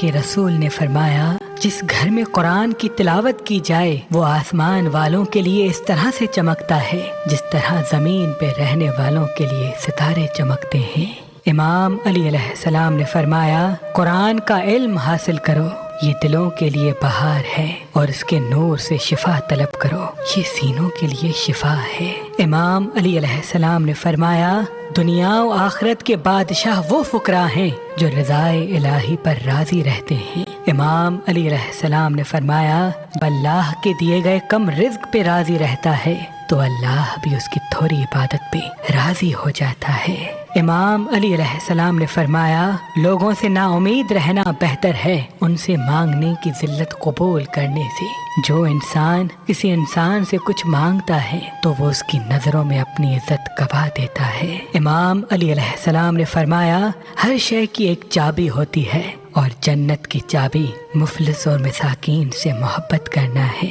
کے رسول نے فرمایا جس گھر میں قرآن کی تلاوت کی جائے وہ آسمان والوں کے لیے اس طرح سے چمکتا ہے جس طرح زمین پہ رہنے والوں کے لیے ستارے چمکتے ہیں۔ امام علی علیہ السلام نے فرمایا قرآن کا علم حاصل کرو، یہ دلوں کے لیے بہار ہے، اور اس کے نور سے شفا طلب کرو، یہ سینوں کے لیے شفا ہے۔ امام علی علیہ السلام نے فرمایا دنیا و آخرت کے بادشاہ وہ فقراء ہیں جو رضائے الہی پر راضی رہتے ہیں۔ امام علی علیہ السلام نے فرمایا اللہ کے دیے گئے کم رزق پہ راضی رہتا ہے تو اللہ بھی اس کی تھوڑی عبادت پہ راضی ہو جاتا ہے۔ امام علی علیہ السلام نے فرمایا لوگوں سے نا امید رہنا بہتر ہے ان سے مانگنے کی ذلت قبول کرنے سے۔ جو انسان کسی انسان سے کچھ مانگتا ہے تو وہ اس کی نظروں میں اپنی عزت گوا دیتا ہے۔ امام علی علیہ السلام نے فرمایا ہر شے کی ایک چابی ہوتی ہے اور جنت کی چابی مفلس اور مساکین سے محبت کرنا ہے۔